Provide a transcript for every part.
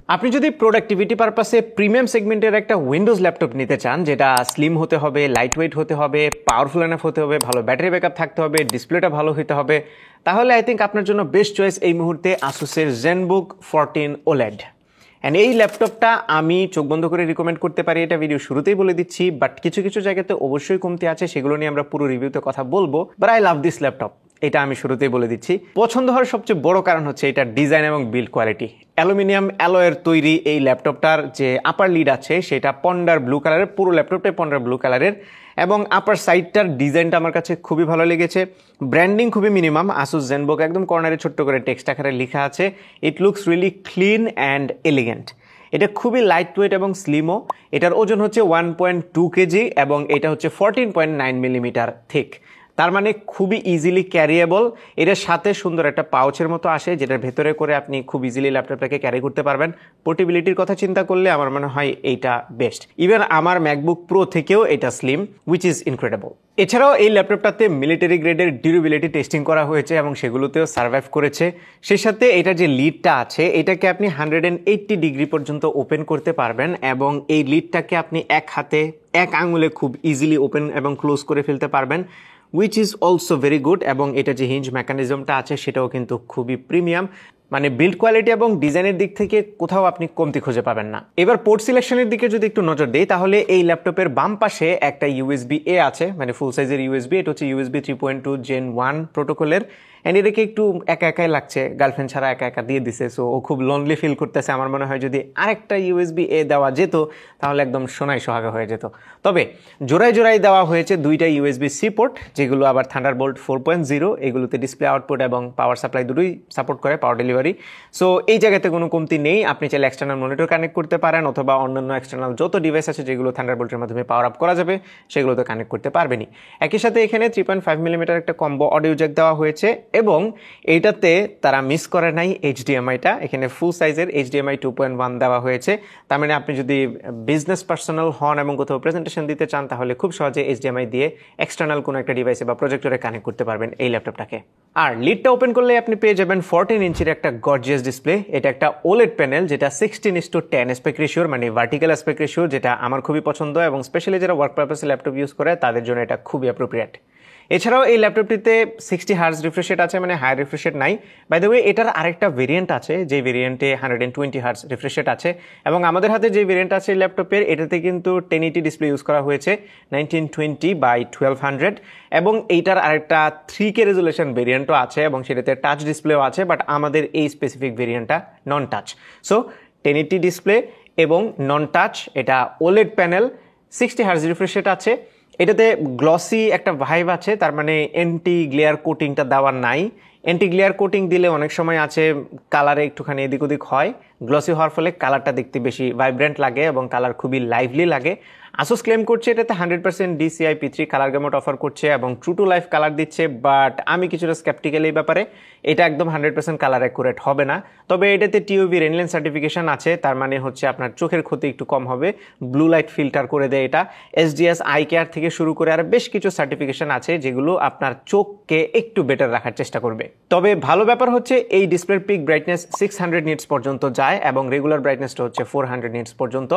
আপনি যদি প্রোডাক্টিভিটি পারপাসে প্রিমিয়াম সেগমেন্টের একটা উইন্ডোজ ল্যাপটপ নিতে চান, যেটা স্লিম হতে হবে, লাইট ওয়েট হতে হবে, পাওয়ারফুল এনাফ হতে হবে, ভালো ব্যাটারি ব্যাকআপ থাকতে হবে, ডিসপ্লেটা ভালো হতে হবে, তাহলে আই থিঙ্ক আপনার জন্য বেস্ট চয়েস এই মুহূর্তে আসুসের জেনবুক 14 OLED। অ্যান্ড এই ল্যাপটপটা আমি চোখ বন্ধ করে রিকমেন্ড করতে পারি, এটা ভিডিও শুরুতেই বলে দিচ্ছি, বাট কিছু কিছু জায়গাতে অবশ্যই কমতি আছে, সেগুলো নিয়ে আমরা পুরো রিভিউতে কথা বলবো। But I love this laptop, এটা আমি শুরুতেই বলে দিচ্ছি। পছন্দ হওয়ার সবচেয়ে বড় কারণ হচ্ছে এটা ডিজাইন এবং বিল্ড কোয়ালিটি। অ্যালুমিনিয়াম অ্যালয়ের তৈরি এই ল্যাপটপটার যে আপার লিড আছে সেটা পন্ডার ব্লু কালারের, পুরো ল্যাপটপটাই পন্ডার ব্লু কালারের, এবং আপার সাইডটার ডিজাইনটা আমার কাছে খুবই ভালো লেগেছে। ব্র্যান্ডিং খুবই মিনিমাম, আসুস জেনবুক একদম কর্নারে ছোট্ট করে টেক্সট আকারে লেখা আছে। It looks really clean and elegant. এটা খুবই লাইট ওয়েট এবং স্লিমও। এটার ওজন হচ্ছে 1.2 কেজি এবং এটা হচ্ছে 14.9 মিলিমিটার থিক, তার মানে খুবই ইজিলি ক্যারিয়েবল। এটার সাথে সুন্দর একটা পাউচের মতো আসে, যেটার ভেতরে করে আপনি খুব ইজিলি ল্যাপটপটাকে ক্যারি করতে পারবেন। পোর্টেবিলিটির কথা চিন্তা করলে আমার মনে হয় এইটা বেস্ট। ইভেন আমার ম্যাকবুক প্রো থেকেও এটা স্লিম, উইচ ইজ ইনক্রেডিবল। এছাড়াও এই ল্যাপটপটাতে মিলিটারি গ্রেডের ডিউরেবিলিটি টেস্টিং করা হয়েছে এবং সেগুলোতেও সার্ভাইভ করেছে। সেই সাথে এটা যে লিডটা আছে এটাকে আপনি 180 ডিগ্রি পর্যন্ত ওপেন করতে পারবেন এবং এই লিডটাকে আপনি এক হাতে এক আঙুলে খুব ইজিলি ওপেন এবং ক্লোজ করে ফেলতে পারবেন, which is also very good. এবং এটা যে হিঞ্জ মেকানিজমটা আছে সেটাও কিন্তু খুবই প্রিমিয়াম, মানে বিল্ড কোয়ালিটি এবং ডিজাইনের দিক থেকে কোথাও আপনি কমতি খুঁজে পাবেন না। এবার পোর্ট সিলেকশনের দিকে যদি একটু নজর দিই, তাহলে এই ল্যাপটপের বাম পাশে একটা USB-A আছে, মানে ফুল সাইজের ইউএসবি। এটা হচ্ছে USB 3.2 Gen 1 প্রোটোকলের। অ্যান্ড এটাকে একটু একা একাই লাগছে, গার্লফ্রেন্ড ছাড়া একা একা দিয়ে দিছে, সো ও খুব লোনলি ফিল করতেছে। আমার মনে হয় যদি আরেকটা USB-A দেওয়া যেত তাহলে একদম সোনায় সোহাগা হয়ে যেত। তবে জোড়ায় জোড়ায় দেওয়া হয়েছে দুইটা USB-C পোর্ট, যেগুলো আবার থান্ডারবোল্ট 4.0, এগুলোতে ডিসপ্লে আউটপুট এবং পাওয়ার সাপ্লাই দুটোই সাপোর্ট করে, পাওয়ার ডেলিভারি। সো এই জায়গাতে কোনো কমতি নেই। আপনি চাইলে এক্সটার্নাল মনিটর কানেক্ট করতে পারেন অথবা অন্যান্য এক্সটার্নাল যত ডিভাইস আছে যেগুলো থান্ডারবোল্টের মাধ্যমে পাওয়ার আপ করা যাবে সেগুলোতে কানেক্ট করতে পারবেনই। একই সাথে এখানে 3.5 মিলিমিটার একটা কম্বো অডিও জ্যাক দেওয়া হয়েছে এবং এইটাতে তারা মিস করে নাই HDMI-টা। এখানে ফুল সাইজের HDMI 2.1 দেওয়া হয়েছে। তার মানে আপনি যদি বিজনেস পার্সোনাল হন এবং কোথাও প্রেজেন্টেশন দিতে চান তাহলে খুব সহজে HDMI দিয়ে এক্সটার্নাল কোনো একটা ডিভাইসে বা প্রজেক্টরে কানেক্ট করতে পারবেন এই ল্যাপটপটাকে। আর লিডটা ওপেন করলে আপনি পেয়ে যাবেন 14 ইঞ্চির একটা গর্জিয়াস ডিসপ্লে। এটা একটা OLED প্যানেল, যেটা 16:10 অ্যাসপেক্ট রেশিওর, মানে ভার্টিক্যাল অ্যাসপেক্ট রেশিও, যেটা আমার খুবই পছন্দ এবং স্পেশালি যারা ওয়ার্ক পারপাসে ল্যাপটপ ইউজ করে তাদের জন্য এটা খুবই অ্যাপ্রোপ্রিয়েট। এছাড়াও এই ল্যাপটপটিতে 60 হার্জ রিফ্রেশ রেট আছে, মানে হাই রিফ্রেশ রেট নাই। বাই দ্য ওয়ে এটার আরেকটা ভেরিয়েন্ট আছে, যে ভেরিয়েন্টে 120 হার্জ রিফ্রেশ রেট আছে এবং আমাদের হাতে যে ভেরিয়েন্ট আছে এই ল্যাপটপের, এটাতে কিন্তু 1080 ডিসপ্লে ইউজ করা হয়েছে 1920x1200 এবং এইটার আরেকটা 3K রেজুলেশন ভেরিয়েন্টও আছে এবং সেটাতে টাচ ডিসপ্লেও আছে, বাট আমাদের এই স্পেসিফিক ভেরিয়েন্টটা নন টাচ। সো 1080 ডিসপ্লে এবং নন টাচ, এটা OLED panel, 60 hertz refresh rate আছে। এটাতে গ্লসি একটা ভাইব আছে, তার মানে অ্যান্টি গ্লেয়ার কোটিংটা দেওয়া নাই। অ্যান্টি গ্লেয়ার কোটিং দিলে অনেক সময় আছে কালারে একটুখানি এদিক ওদিক হয়, গ্লসি হওয়ার ফলে কালারটা দেখতে বেশি ভাইব্রেন্ট লাগে এবং কালার খুবই লাইভলি লাগে। আসুস ক্লেম করছে এটাতে 100% DCI P3 কালার গ্যামট অফার করছে এবং ট্রু টু লাইফ কালার দিচ্ছে, বাট আমি কিছুটা স্কেপটিক্যাল এই ব্যাপারে। এটা একদম 100% কালার অ্যাকুরেট হবে না। তবে এটাতে TOV রেনলেন সার্টিফিকেশন আছে, তার মানে হচ্ছে আপনার চোখের ক্ষতি একটু কম হবে, ব্লু লাইট ফিল্টার করে দেয় এটা। SGS আই কেয়ার থেকে শুরু করে আর বেশ কিছু সার্টিফিকেশন আছে যেগুলো আপনার চোখকে একটু বেটার রাখার চেষ্টা করবে। তবে ভালো ব্যাপার হচ্ছে এই ডিসপ্লের পিক ব্রাইটনেস 600 নিটস পর্যন্ত যায় এবং রেগুলার ব্রাইটনেসটা হচ্ছে 400 নিটস পর্যন্ত।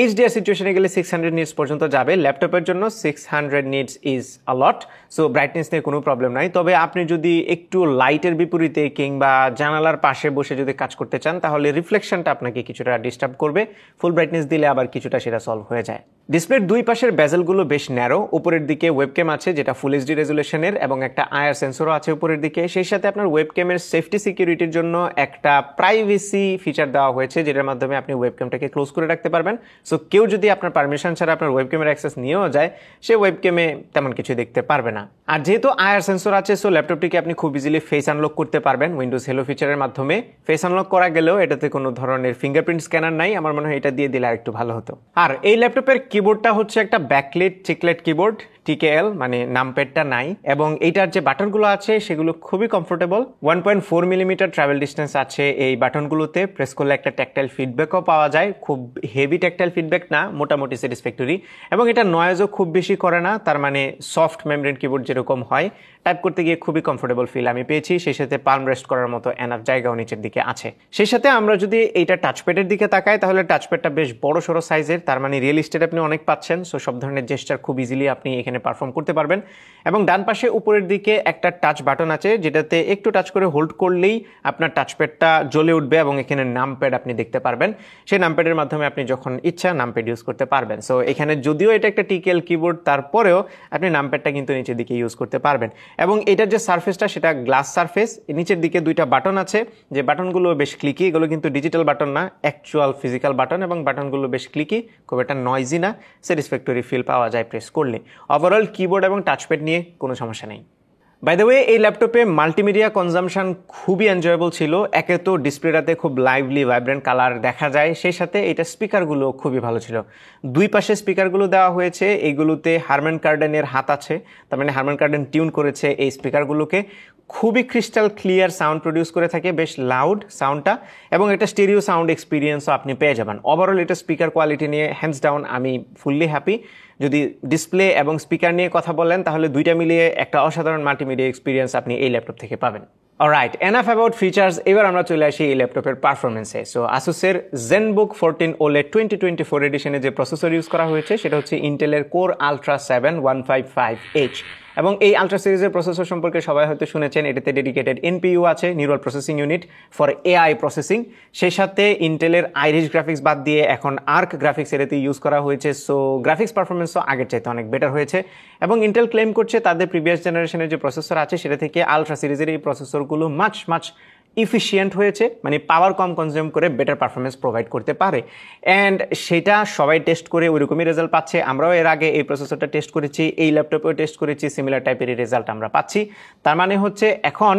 HDR সিচুয়েশনে গেলে 600 নিটস পর্যন্ত যাবে। ল্যাপটপের জন্য 600 nits is a lot, so brightness নিয়ে কোনো প্রবলেম নাই। তবে আপনি যদি একটু লাইটের বিপরীতে কিংবা জানালার পাশে বসে যদি কাজ করতে চান তাহলে রিফ্লেকশনটা আপনাকে কিছুটা ডিস্টার্ব করবে। ফুল ব্রাইটনেস দিলে আবার কিছুটা সেটা সলভ হয়ে যায়। ডিসপ্লের দুই পাশের বেজেলগুলো বেশ ন্যারো। উপরের দিকে ওয়েবক্যাম আছে যেটা ফুল HD রেজুলেশনের এবং একটা IR সেন্সরও আছে উপরের দিকে। সেই সাথে আপনার ওয়েবক্যামের সেফটি সিকিউরিটির জন্য একটা প্রাইভেসি ফিচার দেওয়া হয়েছে, যেটার মাধ্যমে আপনি ওয়েবক্যামটাকে ক্লোজ করে রাখতে পারবেন। সো কেউ যদি আপনার পারমিশন ছাড়া আপনার ওয়েবক্যামের অ্যাক্সেস নিয়েও যায়, সে ওয়েবক্যামে তেমন কিছু দেখতে পারবে না। আর যেহেতু IR সেন্সর আছে, সো ল্যাপটপটিকে আপনি খুব ইজিলি ফেস আনলক করতে পারবেন উইন্ডোজ হেলো ফিচারের মাধ্যমে। ফেস আনলক করা গেলেও এটাতে কোনো ধরনের ফিঙ্গারপ্রিন্ট স্ক্যানার নাই, আমার মনে হয় এটা দিয়ে দিলে আরেকটু ভালো হতো। আর এই ল্যাপটপের কিবোর্ডটা হচ্ছে একটা ব্যাকলিট চিকলেট কিবোর্ড, TKL, মানে নামপ্যাডটা নাই এবং এইটার যে বাটনগুলো আছে সেগুলো খুবই কমফোর্টেবল। 1.4 মিলিমিটার ট্রাভেল ডিস্টেন্স আছে এই বাটনগুলোতে। প্রেস করলে একটা ট্যাকটাইল ফিডব্যাকও পাওয়া যায়, খুব হেভি ট্যাকটাইল ফিডব্যাক না, মোটামুটি স্যাটিসফ্যাক্টরি। এবং এটা নয়েজও খুব বেশি করে না, তার মানে সফট মেমব্রেন কিবোর্ড যেরকম হয় টাইপ করতে গিয়ে খুবই কমফোর্টেবল ফিল আমি পেয়েছি, সেই সাথে পালম রেস্ট করার মতো এনাফ জায়গাও নিচের দিকে আছে। সেই সাথে আমরা যদি এইটা টাচপ্যাডের দিকে তাকাই তাহলে টাচপ্যাডটা বেশ বড় সড়ো সাইজের, তার মানে রিয়েল এস্টেট আপনি অনেক পাচ্ছেন। সো সব ধরনের জেস্টার খুব ইজিলি আপনি এখানে পারফর্ম করতে পারবেন। এবং ডান পাশে উপরের দিকে একটা টাচ বাটন আছে, যেটাতে একটু টাচ করে হোল্ড করলেই আপনার টাচপ্যাডটা জ্বলে উঠবে এবং এখানে নামপ্যাড আপনি দেখতে পারবেন। সেই নামপ্যাডের মাধ্যমে আপনি যখন ইচ্ছা নামপ্যাড ইউজ করতে পারবেন। সো এখানে যদিও এটা একটা টিকেএল কিবোর্ড, তারপরেও আপনি নামপ্যাডটা কিন্তু নিচের দিকে ইউজ করতে পারবেন। এবং এটার যে সারফেসটা সেটা গ্লাস সারফেস, নিচের দিকে দুইটা বাটন আছে, যে বাটনগুলো বেশ ক্লিকি, এগুলো কিন্তু ডিজিটাল বাটন না, অ্যাকচুয়াল ফিজিক্যাল বাটন, এবং বাটনগুলো বেশ ক্লিকি, খুব একটা নয়েজি না, স্যাটিসফ্যাক্টরি ফিল পাওয়া যায় প্রেস করলে। ওভারঅল কিবোর্ড এবং টাচপ্যাড নিয়ে কোনো সমস্যা নেই। বাই দ্য ওয়ে, এই ল্যাপটপে মাল্টিমিডিয়া কনজামশন খুবই এনজয়েবল ছিল। একে তো ডিসপ্লেটাতে খুব লাইভলি ভাইব্রেন্ট কালার দেখা যায়, সেই সাথে এটা স্পিকারগুলো খুবই ভালো ছিল। দুই পাশে স্পিকারগুলো দেওয়া হয়েছে, এইগুলোতে হারম্যান কার্ডেনের হাত আছে, তার মানে হারম্যান কার্ডেন টিউন করেছে এই স্পিকারগুলোকে। খুবই ক্রিস্টাল ক্লিয়ার সাউন্ড প্রডিউস করে থাকে, বেশ লাউড সাউন্ডটা, এবং এটা স্টেরিও সাউন্ড এক্সপিরিয়েন্সও আপনি পেয়ে যাবেন। ওভারঅল এটা স্পিকার কোয়ালিটি নিয়ে হ্যান্ডস ডাউন আমি ফুললি হ্যাপি। যদি ডিসপ্লে এবং স্পিকার নিয়ে কথা বলেন তাহলে দুইটা মিলিয়ে একটা অসাধারণ মাল্টিমিডিয়া এক্সপিরিয়েন্স আপনি এই ল্যাপটপ থেকে পাবেন। অলরাইট, এনাফ অ্যাবাউট ফিচার্স, এবার আমরা চলে আসি এই ল্যাপটপের পারফরমেন্সে। সো আসুসের ZenBook 14 OLED 2024 এডিশনে যে প্রসেসর ইউজ করা হয়েছে সেটা হচ্ছে ইন্টেলের কোর আলট্রা 7 155H, এবং এই আলট্রা সিরিজের প্রসেসর সম্পর্কে সবাই হয়তো শুনেছেন। এটাতে ডেডিকেটেড NPU আছে, neural processing unit for AI processing. সেই সাথে ইন্টেলের আইরিশ গ্রাফিক্স বাদ দিয়ে এখন আর্ক গ্রাফিক্স এটাতে ইউজ করা হয়েছে। সো গ্রাফিক্স পারফরমেন্সও আগের চাইতে অনেক বেটার হয়েছে, এবং ইন্টেল ক্লেম করছে তাদের প্রিভিয়াস জেনারেশনের যে প্রসেসর আছে সেটা থেকে আলট্রা সিরিজের এই প্রসেসরগুলো মাচ ইফিশিয়েন্ট হয়েছে, মানে পাওয়ার কম কনজিউম করে বেটার পারফরমেন্স প্রোভাইড করতে পারে। অ্যান্ড সেটা সবাই টেস্ট করে ওইরকমই রেজাল্ট পাচ্ছে। আমরাও এর আগে এই প্রসেসরটা টেস্ট করেছি, এই ল্যাপটপেও টেস্ট করেছি, সিমিলার টাইপেরই রেজাল্ট আমরা পাচ্ছি। তার মানে হচ্ছে এখন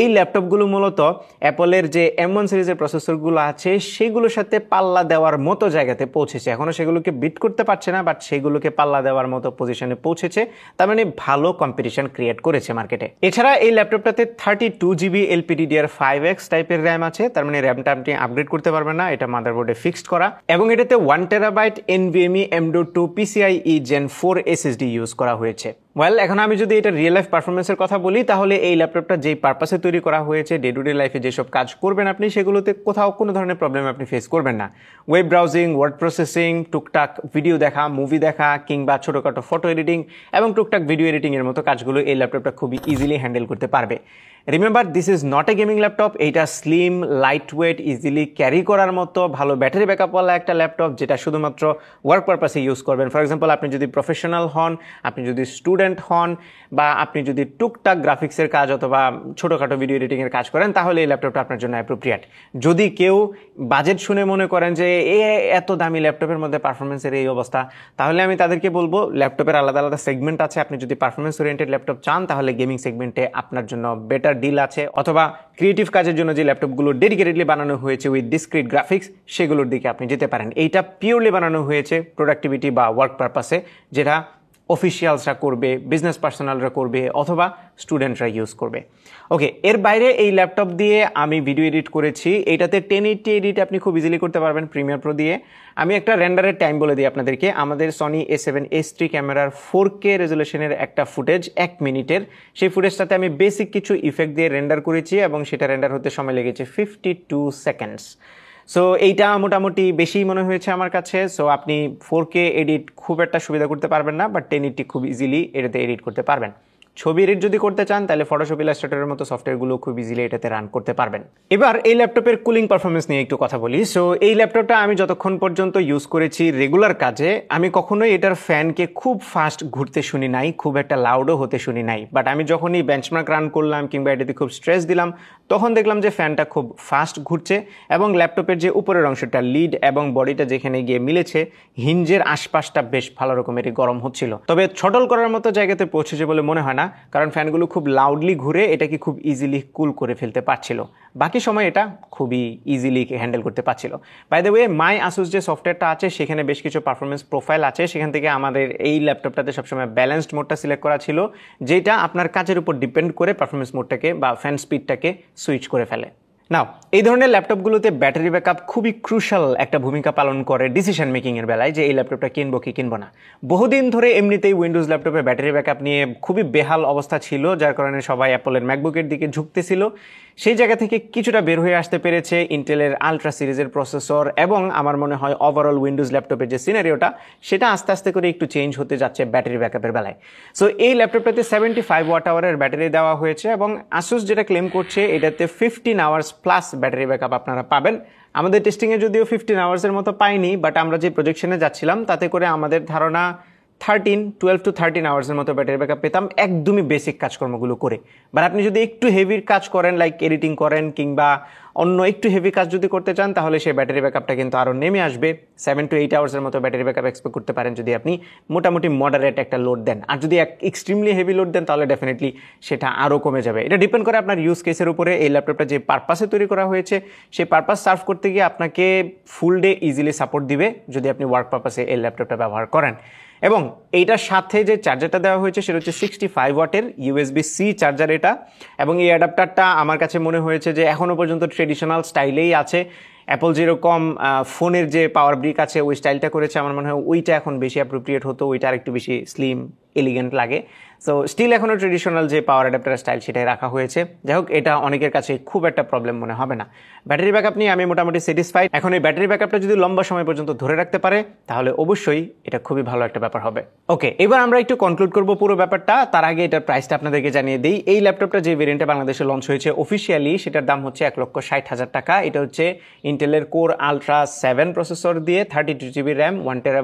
এই ল্যাপটপগুলো মূলত অ্যাপলের যে M1 সিরিজের প্রসেসরগুলো আছে সেগুলোর সাথে পাল্লা দেওয়ার মতো জায়গাতে পৌঁছেছে। এখনও সেগুলোকে বিট করতে পারছে না, বাট সেগুলোকে পাল্লা দেওয়ার মতো পজিশনে পৌঁছেছে। তার মানে ভালো কম্পিটিশন ক্রিয়েট করেছে মার্কেটে। এছাড়া এই ল্যাপটপটাতে 32GB LPDDR5X টাইপের র্যাম আছে, তার মানে র্যামটা আপনি আপগ্রেড করতে পারবেন না, এটা মাদারবোর্ডে ফিক্সড করা। এবং এটাতে 1TB NVMe M.2 PCIe Gen 4 SSD use করা হয়েছে। ওয়েল, এখন আমি যদি এটা রিয়েল লাইফ পারফরমেন্সের কথা বলি তাহলে এই ল্যাপটপটা যেই পারপাসে তৈরি করা হয়েছে, ডে টু ডে লাইফে যেসব কাজ করবেন আপনি সেগুলোতে কোথাও কোনো ধরনের প্রবলেম আপনি ফেস করবেন না। ওয়েব ব্রাউজিং, ওয়ার্ড প্রসেসিং, টুকটাক ভিডিও দেখা, মুভি দেখা, কিংবা ছোটোখাটো ফটো এডিটিং এবং টুকটাক ভিডিও এডিটিংয়ের মতো কাজগুলো এই ল্যাপটপটা খুবই ইজিলি হ্যান্ডেল করতে পারবে। Remember, this is not a gaming laptop. এইটা slim, light weight, easily carry করার মতো ভালো ব্যাটারি ব্যাকআপওয়ালা একটা ল্যাপটপ, যেটা শুধুমাত্র ওয়ার্ক পারপাসে ইউজ করবেন। ফর এক্সাম্পল, আপনি যদি প্রফেশনাল হন, আপনি যদি স্টুডেন্ট হন, বা আপনি যদি টুকটাক গ্রাফিক্সের কাজ অথবা ছোটোখাটো ভিডিও এডিটিংয়ের কাজ করেন তাহলে এই ল্যাপটপটা আপনার জন্য অ্যাপ্রোপ্রিয়েট। যদি কেউ বাজেট শুনে মনে করেন যে এত দামি ল্যাপটপের মধ্যে পারফরমেন্সের এই অবস্থা, তাহলে আমি তাদেরকে বলবো ল্যাপটপের আলাদা আলাদা সেগমেন্ট আছে। আপনি যদি পারফরমেন্স ওরিয়েন্টেড ল্যাপটপ চান তাহলে গেমিং সেগমেন্টে আপনার জন্য বেটার ডিল আছে, অথবা ক্রিয়েটিভ কাজের জন্য যে ল্যাপটপগুলো ডেডিকেটেডলি বানানো হয়েছে উইথ ডিসক্রিট গ্রাফিক্স সেগুলোর দিকে আপনি যেতে পারেন। এইটা পিওরলি বানানো হয়েছে প্রোডাক্টিভিটি বা ওয়ার্ক পারপাসে, যেটা অফিসিয়ালসরা করবে, বিজনেস পার্সোনালরা করবে, অথবা স্টুডেন্টরা ইউজ করবে। ওকে, এর বাইরে এই ল্যাপটপ দিয়ে আমি ভিডিও এডিট করেছি। এইটাতে 1080 এডিট আপনি খুব ইজিলি করতে পারবেন প্রিমিয়ার প্রো দিয়ে। আমি একটা রেন্ডারের টাইম বলে দিই আপনাদেরকে। আমাদের সনি A7S3 ক্যামেরার 4K রেজুলেশনের একটা ফুটেজ 1 মিনিটের, সেই ফুটেজটাতে আমি বেসিক কিছু ইফেক্ট দিয়ে রেন্ডার করেছি এবং সেটা রেন্ডার হতে সময় লেগেছে 52 সেকেন্ডস। সো এইটা মোটামুটি বেশি মনে হয়েছে আমার কাছে। সো আপনি 4K এডিট খুব একটা সুবিধা করতে পারবেন না, বাট 1080 খুব ইজিলি এটাতে এডিট করতে পারবেন। ছবি এডিট যদি করতে চান তাহলে ফটোশপ, ইলাস্ট্রেটরের মতো সফটওয়্যারগুলো খুব ইজিলি এটাতে রান করতে পারবেন। এবার এই ল্যাপটপের কুলিং পারফরমেন্স নিয়ে একটু কথা বলি। সো এই ল্যাপটপটা আমি যতক্ষণ পর্যন্ত ইউজ করেছি রেগুলার কাজে, আমি কখনোই এটার ফ্যানকে খুব ফাস্ট ঘুরতে শুনি নাই, খুব একটা লাউডও হতে শুনি নাই। বাট আমি যখনই বেঞ্চমার্ক রান করলাম কিংবা এটাতে খুব স্ট্রেস দিলাম তখন দেখলাম যে ফ্যানটা খুব ফাস্ট ঘুরছে, এবং ল্যাপটপের যে উপরের অংশটা, লিড এবং বডিটা যেখানে গিয়ে মিলেছে, হিঞ্জের আশপাশটা বেশ ভালো রকমেরই গরম হচ্ছিল। তবে ছটল করার মতো জায়গাতে পৌঁছেছে বলে মনে হয় না, কারণ ফ্যানগুলো খুব লাউডলি ঘুরে এটাকে খুব ইজিলি কুল করে ফেলতে পারছিল। বাকি সময় এটা খুবই ইজিলি হ্যান্ডেল করতে পারছিল। By the way, my Asus যে সফটওয়্যারটা আছে সেখানে বেশ কিছু পারফরমেন্স প্রোফাইল আছে, সেখান থেকে আমাদের এই ল্যাপটপটাতে সবসময় ব্যালেন্সড মোডটা সিলেক্ট করা ছিল, যেটা আপনার কাজের উপর ডিপেন্ড করে পারফরমেন্স মোডটাকে বা ফ্যান স্পিডটাকে সুইচ করে ফেলে। নাও এই ধরনের ল্যাপটপগুলোতে ব্যাটারি ব্যাকআপ খুবই ক্রুশাল একটা ভূমিকা পালন করে ডিসিশন মেকিংয়ের বেলায়, যে এই ল্যাপটপটা কিনবো কি কিনবো না। বহুদিন ধরে এমনিতেই উইন্ডোজ ল্যাপটপে ব্যাটারি ব্যাকআপ নিয়ে খুবই বেহাল অবস্থা ছিল, যার কারণে সবাই অ্যাপলের ম্যাকবুকের দিকে ঝুঁকতেছিল। সেই জায়গা থেকে কিছুটা বের হয়ে আসতে পেরেছে ইন্টেলের আলট্রা সিরিজের প্রসেসর, এবং আমার মনে হয় ওভারঅল উইন্ডোজ ল্যাপটপের যে সিনারিওটা সেটা আস্তে আস্তে করে একটু চেঞ্জ হতে যাচ্ছে ব্যাটারি ব্যাকআপের বেলায়। সো এই ল্যাপটপটাতে 75 ওয়াট আওয়ারের ব্যাটারি দেওয়া হয়েছে, এবং আসুস যেটা ক্লেম করছে এটাতে 15 আওয়ার্স প্লাস ব্যাটারি ব্যাকআপ আপনারা পাবেন। আমাদের টেস্টিংয়ে যদিও 15 আওয়ার্সের মতো পাইনি, বাট আমরা যে প্রজেকশনে যাচ্ছিলাম তাতে করে আমাদের ধারণা 12 to 13 আওয়ার্সের মতো ব্যাটারি ব্যাকআপ পেতাম একদমই বেসিক কাজকর্মগুলো করে। বাট আপনি যদি একটু হেভির কাজ করেন, লাইক এডিটিং করেন কিংবা অন্য একটু হেভি কাজ যদি করতে চান, তাহলে সেই ব্যাটারি ব্যাকআপটা কিন্তু আরও নেমে আসবে। 7 to 8 আওয়ার্সের মতো ব্যাটারি ব্যাকআপ এক্সপেক্ট করতে পারেন যদি আপনি মোটামুটি মডারেট একটা লোড দেন। আর যদি এক্সট্রিমলি হেভি লোড দেন তাহলে ডেফিনেটলি সেটা আরও কমে যাবে। এটা ডিপেন্ড করে আপনার ইউজ কেসের উপরে। এই ল্যাপটপটা যে পারপাসে তৈরি করা হয়েছে সেই পারপাস সার্ভ করতে গিয়ে আপনাকে ফুল ডে ইজিলি সাপোর্ট দিবে যদি আপনি ওয়ার্ক পারপাসে এই ল্যাপটপটা ব্যবহার করেন। এবং এইটার সাথে যে চার্জারটা দেওয়া হয়েছে সেটা হচ্ছে 65 ওয়াটের USB-C চার্জার এটা। এবং এই অ্যাডাপ্টারটা আমার কাছে মনে হয়েছে যে এখনও পর্যন্ত ট্রেডিশনাল স্টাইলেই আছে। অ্যাপল যেরকম ফোনের যে পাওয়ার ব্রিক আছে ওই স্টাইলটা করেছে, আমার মনে হয় ওইটা এখন বেশি অ্যাপ্রোপ্রিয়েট হতো, ওইটা আরেকটু বেশি স্লিম এলিগেন্ট লাগে। সো স্টিল এখনও ট্রেডিশনাল যে পাওয়ার অ্যাডাপ্টার স্টাইল সেটাই রাখা হয়েছে। যাই হোক, এটা অনেকের কাছে খুব একটা প্রবলেম মনে হবে না। ব্যাটারি ব্যাকআপ নিয়ে আমি মোটামুটি স্যাটিসফাইড। এখন এই ব্যাটারি ব্যাকআপটা যদি লম্বা সময় পর্যন্ত ধরে রাখতে পারে তাহলে অবশ্যই এটা খুবই ভালো একটা ব্যাপার হবে। ওকে, এবার আমরা একটু কনক্লুড করবো পুরো ব্যাপারটা। তার আগে এটার প্রাইসটা আপনাদেরকে জানিয়ে দিই। এই ল্যাপটপটা যে ভেরিয়েন্টে বাংলাদেশে লঞ্চ হয়েছে অফিসিয়ালি সেটার দাম হচ্ছে 1,60,000 টাকা। এটা হচ্ছে ইন্টেলের কোর আলট্রা 7 প্রসেসর দিয়ে 32 GB র্যাম, 1 TB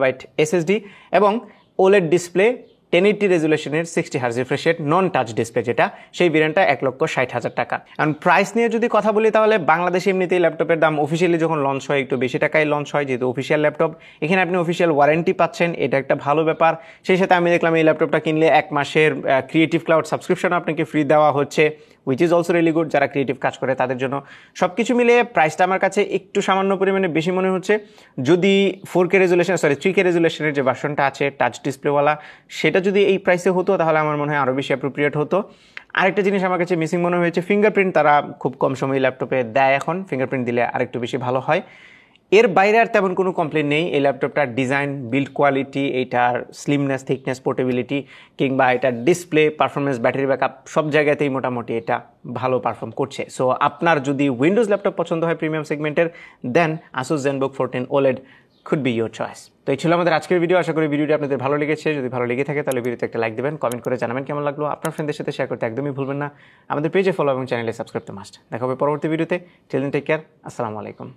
SSD এবং OLED display 1080 রেজুলেশনের 60 Hz refresh rate, নন টাচ ডিসপ্লে যেটা, সেই ভেরিয়েন্টটা 1,60,000 টাকা। কারণ প্রাইস নিয়ে যদি কথা বলি তাহলে বাংলাদেশে এমনিতেই ল্যাপটপের দাম অফিসিয়ালি যখন লঞ্চ হয় একটু বেশি টাকায় লঞ্চ হয়, যেহেতু অফিসিয়াল ল্যাপটপ। এখানে আপনি অফিসিয়াল ওয়ারেন্টি পাচ্ছেন, এটা একটা ভালো ব্যাপার। সেই সাথে আমি দেখলাম এই ল্যাপটপটা কিনলে 1 মাসের ক্রিয়েটিভ ক্লাউড সাবস্ক্রিপশন আপনাকে ফ্রি দেওয়া হচ্ছে, which is also really good যারা ক্রিয়েটিভ কাজ করে তাদের জন্য। সব কিছু মিলিয়ে প্রাইসটা আমার কাছে একটু সামান্য পরিমাণে বেশি মনে হচ্ছে। যদি 3K রেজুলেশনের যে ভার্সনটা আছে টাচ ডিসপ্লেওয়ালা, সেটা যদি এই প্রাইসে হতো তাহলে আমার মনে হয় আরও বেশি অ্যাপ্রোপ্রিয়েট হতো। আরেকটা জিনিস আমার কাছে মিসিং মনে হয়েছে, ফিঙ্গারপ্রিন্ট তারা খুব কম সময় ল্যাপটপে দেয়, এখন ফিঙ্গারপ্রিন্ট দিলে আরেকটু বেশি ভালো হয়। এর বাইরে আর তেমন কোনো কমপ্লেন নেই। এই ল্যাপটপটার ডিজাইন, বিল্ড কোয়ালিটি, এইটার স্লিমনেস, থিকনেস, পোর্টেবিলিটি কিংবা এটার ডিসপ্লে, পারফরমেন্স, ব্যাটারি ব্যাকআপ সব জায়গাতেই মোটামুটি এটা ভালো পারফর্ম করছে। সো আপনার যদি উইন্ডোজ ল্যাপটপ পছন্দ হয় প্রিমিয়াম সেগমেন্টের, দেন Asus ZenBook 14 OLED could be your choice. তো এই ছিল আমাদের আজকের ভিডিও। আশা করি ভিডিওটি আপনাদের ভালো লেগেছে। যদি ভালো লেগে থাকে তাহলে ভিডিওতে একটা লাইক দেবেন, কমেন্ট করে জানাবেন কেমন লাগলো। আপনার ফ্রেন্ডদের সাথে শেয়ার করতে একদমই ভুলবেন না। আমাদের পেজে ফলো এবং চ্যানেলে সাবস্ক্রাইব তো মাস্ট। দেখা হবে পরবর্তী ভিডিওতে। Till then take care. আসসালামু আলাইকুম।